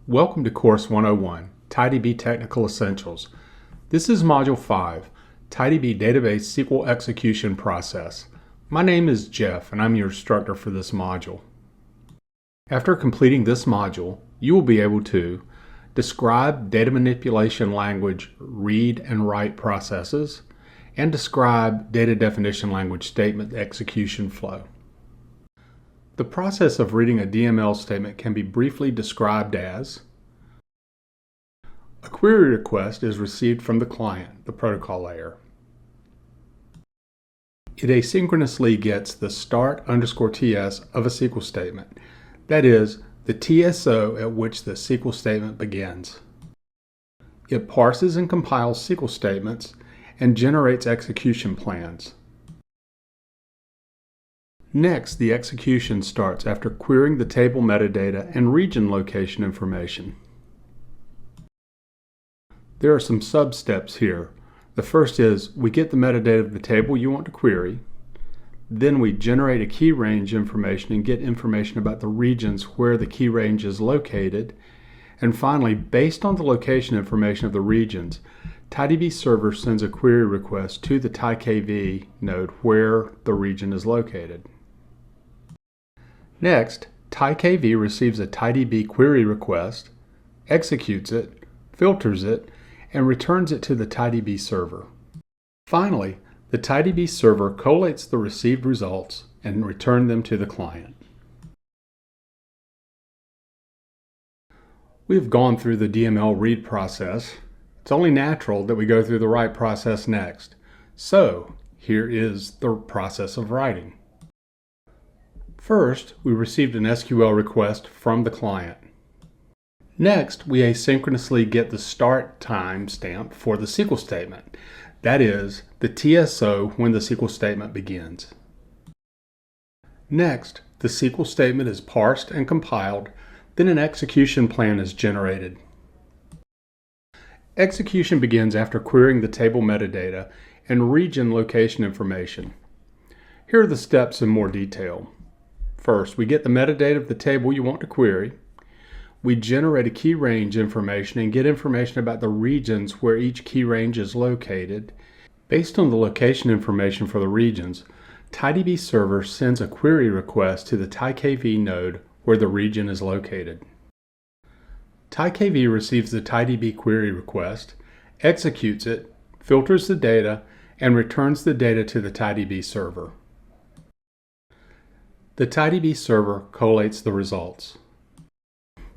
Welcome to Course 101, TiDB Technical Essentials. This is Module 5, TiDB Database SQL Execution Process. My name is Jeff and I'm your instructor for this module. After completing this module, you will be able to describe data manipulation language read and write processes, and describe data definition language statement execution flow. The process of reading a DML statement can be briefly described as: a query request is received from the client, the protocol layer. It asynchronously gets the start_TS of a SQL statement, that is, the TSO at which the SQL statement begins. It parses and compiles SQL statements and generates execution plans. Next, the execution starts after querying the table metadata and region location information. There are some sub-steps here. The first is we get the metadata of the table you want to query. Then we generate a key range information and get information about the regions where the key range is located. And finally, based on the location information of the regions, TiDB Server sends a query request to the TiKV node where the region is located. Next, TiKV receives a TiDB query request, executes it, filters it, and returns it to the TiDB server. Finally, the TiDB server collates the received results and returns them to the client. We have gone through the DML read process. It's only natural that we go through the write process next. So, here is the process of writing. First, we received an SQL request from the client. Next, we asynchronously get the start timestamp for the SQL statement. That is, the TSO when the SQL statement begins. Next, the SQL statement is parsed and compiled, then an execution plan is generated. Execution begins after querying the table metadata and region location information. Here are the steps in more detail. First, we get the metadata of the table you want to query. We generate a key range information and get information about the regions where each key range is located. Based on the location information for the regions, TiDB Server sends a query request to the TiKV node where the region is located. TiKV receives the TiDB query request, executes it, filters the data, and returns the data to the TiDB server. The TiDB server collates the results.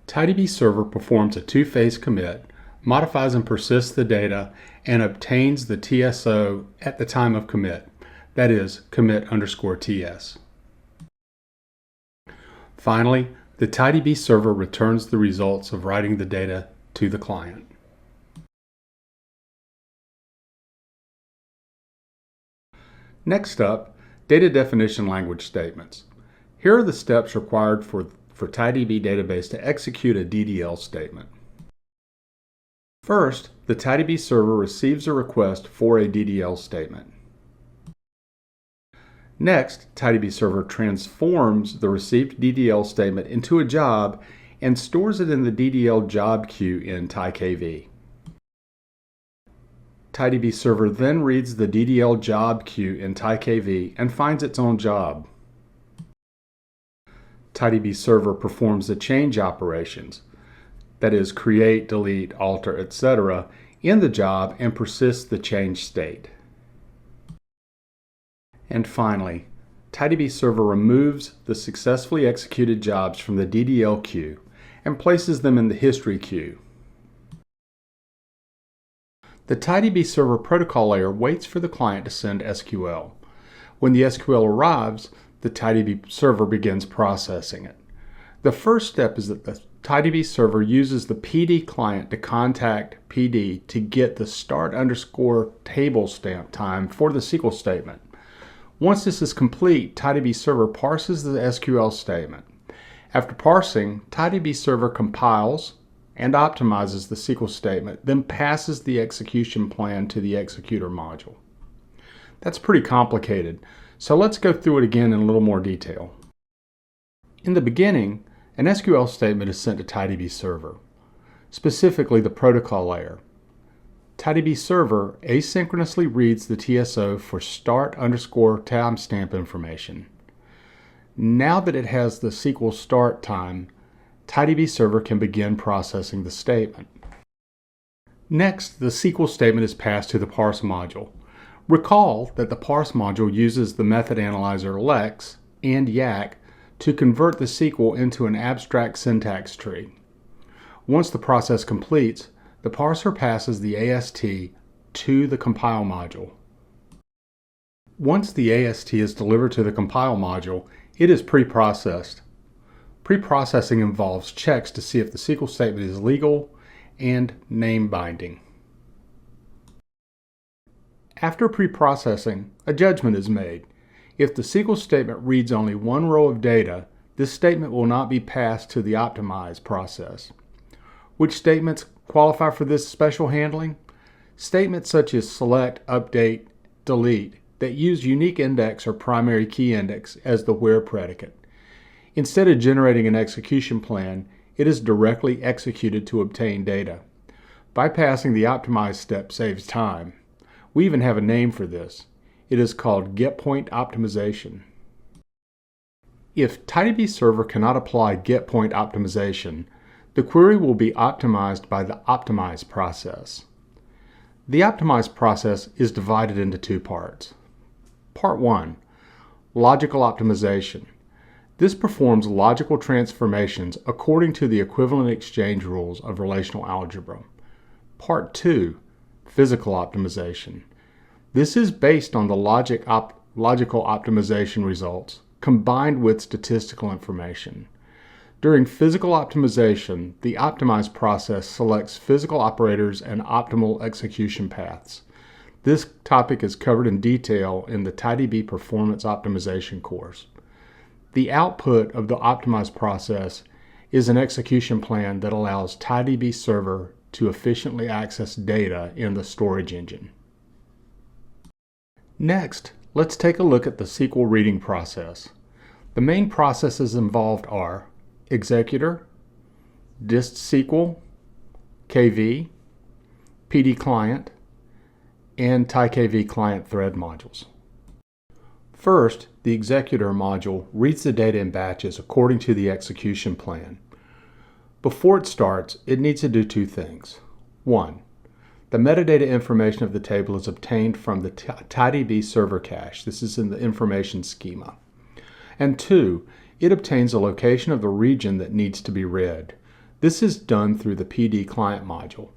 TiDB Server performs a two-phase commit, modifies and persists the data, and obtains the TSO at the time of commit, that is, commit_TS. Finally, the TiDB Server returns the results of writing the data to the client. Next up, data definition language statements. Here are the steps required for TiDB database to execute a DDL statement. First, the TiDB server receives a request for a DDL statement. Next, TiDB server transforms the received DDL statement into a job and stores it in the DDL job queue in TiKV. TiDB server then reads the DDL job queue in TiKV and finds its own job. TiDB server performs the change operations, that is, create, delete, alter, etc., in the job and persists the change state. And finally, TiDB server removes the successfully executed jobs from the DDL queue and places them in the history queue. The TiDB server protocol layer waits for the client to send SQL. When the SQL arrives, the TiDB server begins processing it. The first step is that the TiDB server uses the PD client to contact PD to get the start_table stamp time for the SQL statement. Once this is complete, TiDB server parses the SQL statement. After parsing, TiDB server compiles and optimizes the SQL statement, then passes the execution plan to the executor module. That's pretty complicated. So let's go through it again in a little more detail. In the beginning, an SQL statement is sent to TiDB Server. specifically the protocol layer. TiDB Server asynchronously reads the TSO for start underscore timestamp information. Now that it has the SQL start time, TiDB Server can begin processing the statement. Next, the SQL statement is passed to the parse module. Recall that the parse module uses the method analyzer lex and yak to convert the SQL into an abstract syntax tree. Once the process completes, the parser passes the AST to the compile module. Once the AST is delivered to the compile module, it is pre-processed. Pre-processing involves checks to see if the SQL statement is legal and name binding. After pre-processing, a judgment is made. If the SQL statement reads only one row of data, this statement will not be passed to the optimize process. Which statements qualify for this special handling? Statements such as select, update, delete that use unique index or primary key index as the where predicate. Instead of generating an execution plan, it is directly executed to obtain data. Bypassing the optimize step saves time. We even have a name for this. It is called get point optimization. If TiDB Server cannot apply get point optimization, the query will be optimized by the optimize process. The optimize process is divided into two parts. Part 1, logical optimization. This performs logical transformations according to the equivalent exchange rules of relational algebra. Part 2, physical optimization. This is based on the logical optimization results combined with statistical information. During physical optimization, the optimize process selects physical operators and optimal execution paths. This topic is covered in detail in the TiDB Performance Optimization course. The output of the optimize process is an execution plan that allows TiDB Server to efficiently access data in the storage engine. Next, let's take a look at the SQL reading process. The main processes involved are executor, dist SQL, KV, PD client, and TiKV client thread modules. First, the executor module reads the data in batches according to the execution plan. Before it starts, it needs to do two things. 1. The metadata information of the table is obtained from the TiDB server cache. This is in the information schema. And 2, it obtains a location of the region that needs to be read. This is done through the PD client module.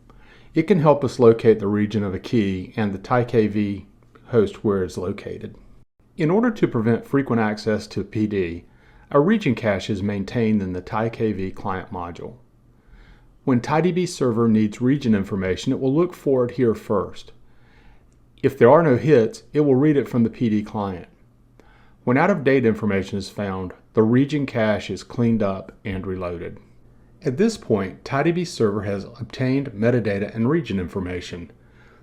It can help us locate the region of a key and the TiKV host where it is located. In order to prevent frequent access to PD, a region cache is maintained in the TiKV client module. When TiDB Server needs region information, it will look for it here first. If there are no hits, it will read it from the PD client. When out-of-date information is found, the region cache is cleaned up and reloaded. At this point, TiDB Server has obtained metadata and region information.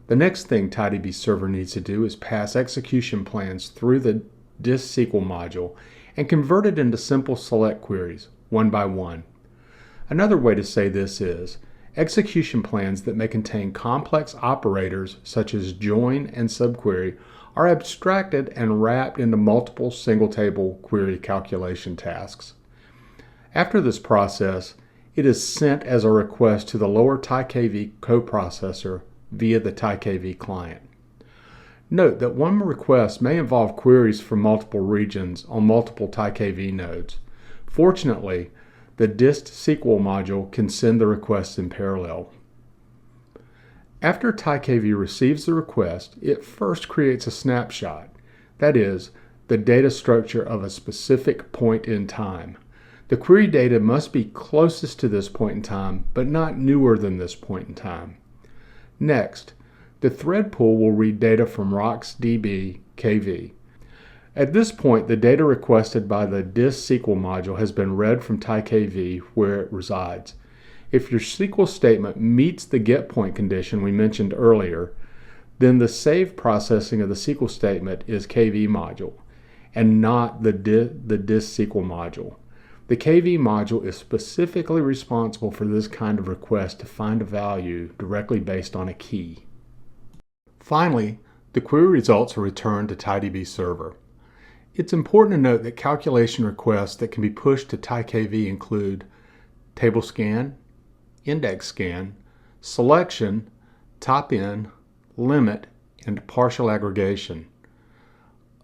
The next thing TiDB Server needs to do is pass execution plans through the dist SQL module and convert it into simple select queries, one by one. Another way to say this is, execution plans that may contain complex operators such as join and subquery are abstracted and wrapped into multiple single table query calculation tasks. After this process, it is sent as a request to the lower TiKV coprocessor via the TiKV client. Note that one request may involve queries from multiple regions on multiple TiKV nodes. Fortunately, the dist SQL module can send the requests in parallel. After TiKV receives the request, it first creates a snapshot, that is, the data structure of a specific point in time. The query data must be closest to this point in time, but not newer than this point in time. Next, the thread pool will read data from rocksdb KV. At this point, the data requested by the dist SQL module has been read from TiKV where it resides. If your SQL statement meets the get point condition we mentioned earlier, then the save processing of the SQL statement is KV module and not the dist SQL module. The KV module is specifically responsible for this kind of request to find a value directly based on a key. Finally, the query results are returned to TiDB Server. It's important to note that calculation requests that can be pushed to TiKV include table scan, index scan, selection, top-in, limit, and partial aggregation.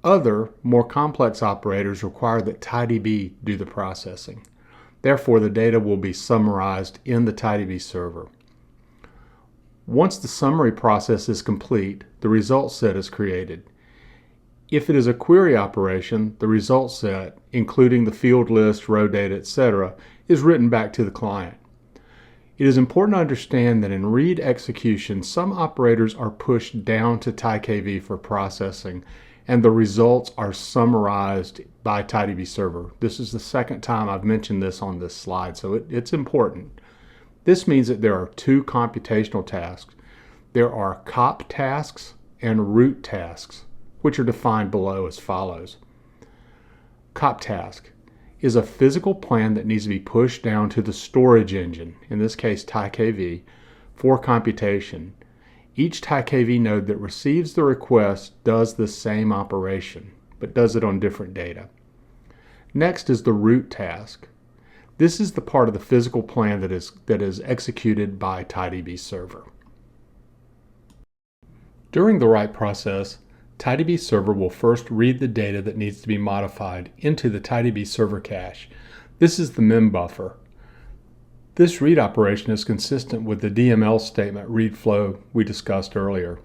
Other, more complex operators require that TiDB do the processing. Therefore, the data will be summarized in the TiDB server. Once the summary process is complete, the result set is created. If it is a query operation, the result set, including the field list, row data, etc., is written back to the client. It is important to understand that in read execution, some operators are pushed down to TiKV for processing, and the results are summarized by TiDB Server. This is the second time I've mentioned this on this slide, so it's important. This means that there are two computational tasks. There are cop tasks and root tasks, which are defined below as follows. Cop task is a physical plan that needs to be pushed down to the storage engine, in this case TiKV, for computation. Each TiKV node that receives the request does the same operation, but does it on different data. Next is the root task. This is the part of the physical plan that is executed by TiDB Server. During the write process, TiDB Server will first read the data that needs to be modified into the TiDB Server cache. This is the mem buffer. This read operation is consistent with the DML statement read flow we discussed earlier.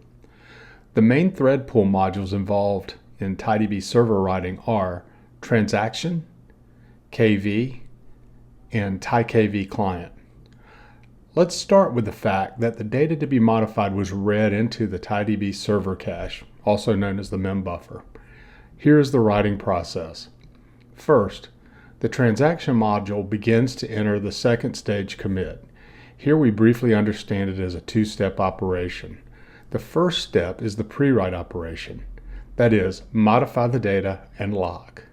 The main thread pool modules involved in TiDB Server writing are transaction, KV, and TiKV client. Let's start with the fact that the data to be modified was read into the TiDB Server cache, also known as the mem buffer. Here is the writing process. First, the transaction module begins to enter the second stage commit. Here we briefly understand it as a two-step operation. The first step is the pre-write operation, that is, modify the data and lock.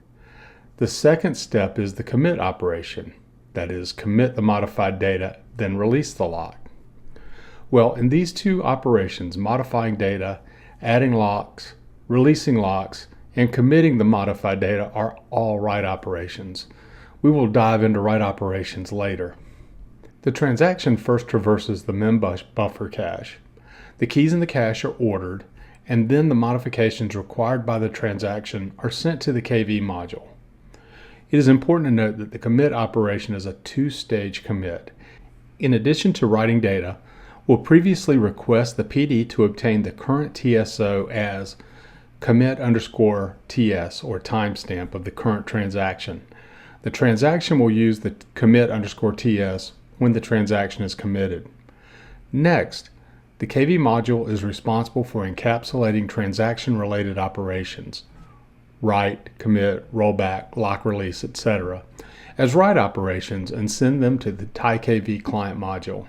The second step is the commit operation, that is, commit the modified data, then release the lock. Well, in these two operations, modifying data, adding locks, releasing locks, and committing the modified data are all write operations. We will dive into write operations later. The transaction first traverses the mem buffer cache. The keys in the cache are ordered, and then the modifications required by the transaction are sent to the KV module. It is important to note that the commit operation is a two-stage commit. In addition to writing data, we'll previously request the PD to obtain the current TSO as commit_TS, or timestamp of the current transaction. The transaction will use the commit_TS when the transaction is committed. Next, the KV module is responsible for encapsulating transaction-related operations, write, commit, rollback, lock release, etc., as write operations and send them to the TiKV client module.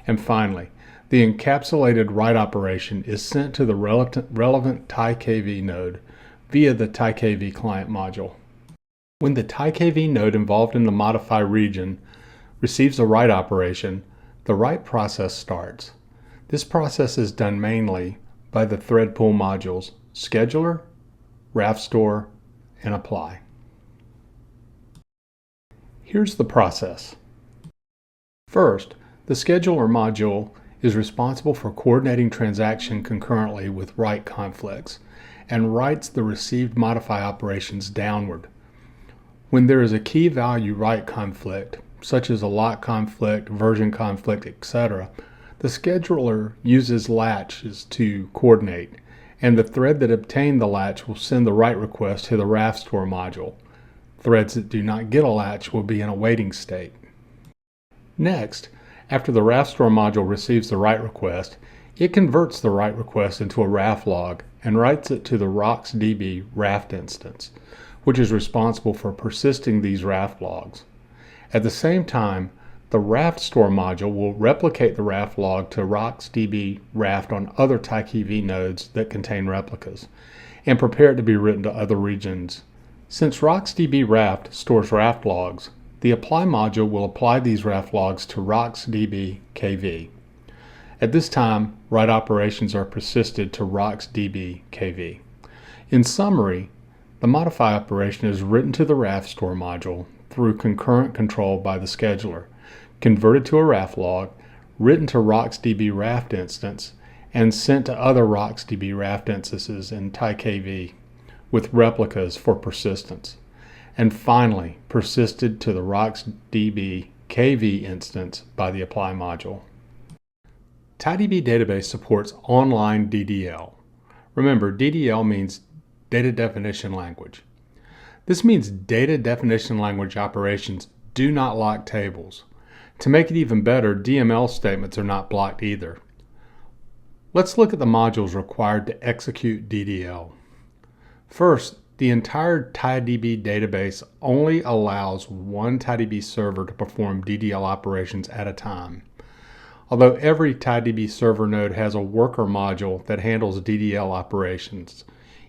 And finally, the encapsulated write operation is sent to the relevant TiKV node via the TiKV client module. When the TiKV node involved in the modify region receives a write operation, the write process starts. This process is done mainly by the thread pool modules scheduler, RAF store, and apply. Here's the process. First, the scheduler module is responsible for coordinating transaction concurrently with write conflicts and writes the received modify operations downward. When there is a key value write conflict, such as a lock conflict, version conflict, etc., the scheduler uses latches to coordinate, and the thread that obtained the latch will send the write request to the RAF store module. Threads that do not get a latch will be in a waiting state. Next, after the RAF store module receives the write request, it converts the write request into a RAF log and writes it to the RocksDB RAF instance, which is responsible for persisting these RAF logs. At the same time, the RAF store module will replicate the RAF log to RocksDB RAF on other TiKV nodes that contain replicas, and prepare it to be written to other regions, Since RocksDB Raft stores Raft logs, the apply module will apply these Raft logs to RocksDB KV. At this time, write operations are persisted to RocksDB KV. In summary, the modify operation is written to the Raft store module through concurrent control by the scheduler, converted to a Raft log, written to RocksDB Raft instance, and sent to other RocksDB Raft instances in TiKV with replicas for persistence, and finally persisted to the RocksDB KV instance by the apply module. TiDB database supports online DDL. Remember, DDL means data definition language. This means data definition language operations do not lock tables. To make it even better, DML statements are not blocked either. Let's look at the modules required to execute DDL. First, the entire TiDB database only allows one TiDB server to perform DDL operations at a time. Although every TiDB server node has a worker module that handles DDL operations,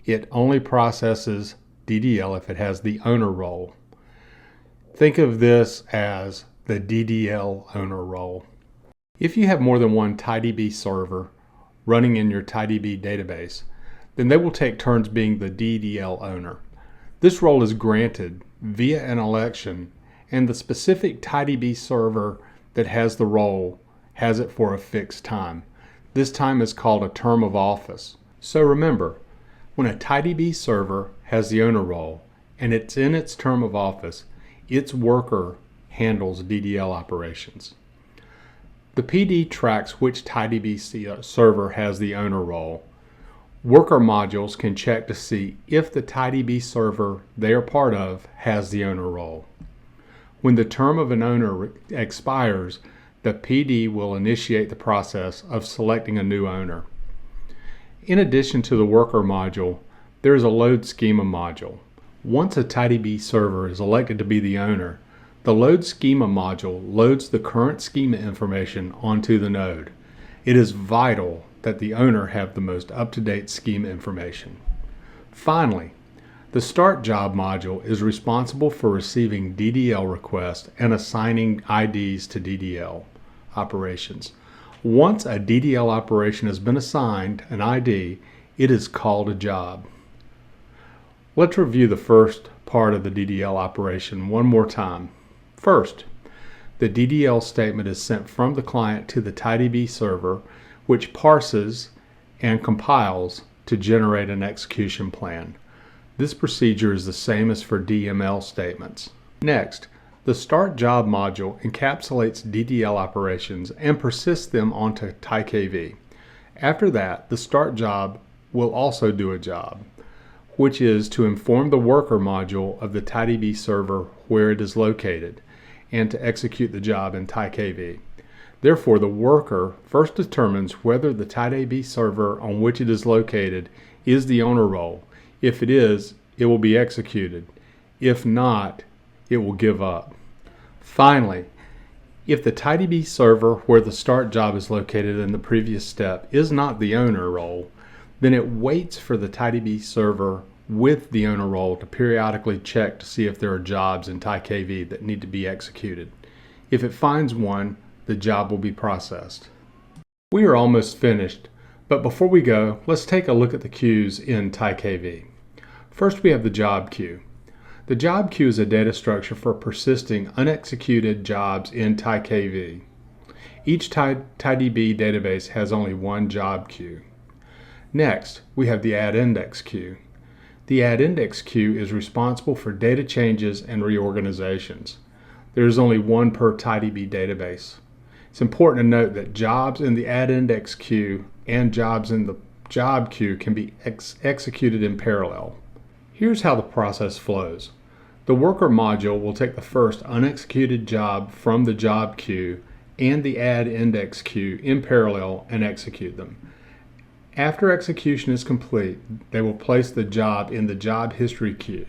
it only processes DDL if it has the owner role. Think of this as the DDL owner role. If you have more than one TiDB server running in your TiDB database, then they will take turns being the DDL owner. This role is granted via an election, and the specific TiDB server that has the role has it for a fixed time. This time is called a term of office. So remember, when a TiDB server has the owner role and it's in its term of office, its worker handles DDL operations. The PD tracks which TiDB server has the owner role. Worker modules can check to see if the TiDB server they are part of has the owner role. When the term of an owner expires, the PD will initiate the process of selecting a new owner. In addition to the worker module, there is a load schema module. Once a TiDB server is elected to be the owner, the load schema module loads the current schema information onto the node. It is vital that the owner have the most up-to-date schema information. Finally, the start job module is responsible for receiving DDL requests and assigning IDs to DDL operations. Once a DDL operation has been assigned an ID, it is called a job. Let's review the first part of the DDL operation one more time. First, the DDL statement is sent from the client to the TiDB server, which parses and compiles to generate an execution plan. This procedure is the same as for DML statements. Next, the start job module encapsulates DDL operations and persists them onto TiKV. After that, the start job will also do a job, which is to inform the worker module of the TiDB server where it is located and to execute the job in TiKV. Therefore, the worker first determines whether the TiDB server on which it is located is the owner role. If it is, it will be executed. If not, it will give up. Finally, if the TiDB server where the start job is located in the previous step is not the owner role, then it waits for the TiDB server with the owner role to periodically check to see if there are jobs in TiKV that need to be executed. If it finds one, the job will be processed. We are almost finished, but before we go, let's take a look at the queues in TiKV. First, we have the job queue. The job queue is a data structure for persisting unexecuted jobs in TiKV. Each TiDB database has only one job queue. Next, we have the add index queue. The add index queue is responsible for data changes and reorganizations. There is only one per TiDB database. It's important to note that jobs in the add index queue and jobs in the job queue can be executed in parallel. Here's how the process flows. The worker module will take the first unexecuted job from the job queue and the add index queue in parallel and execute them. After execution is complete, they will place the job in the job history queue.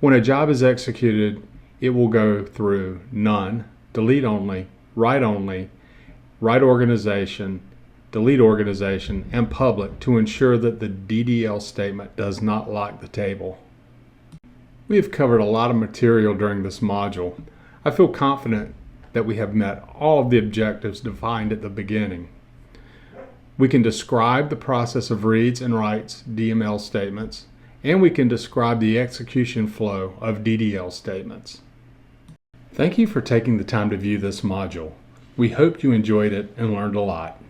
When a job is executed, it will go through none, delete only, write organization, delete organization, and public to ensure that the DDL statement does not lock the table. We have covered a lot of material during this module. I feel confident that we have met all of the objectives defined at the beginning. We can describe the process of reads and writes DML statements, and we can describe the execution flow of DDL statements. Thank you for taking the time to view this module. We hope you enjoyed it and learned a lot.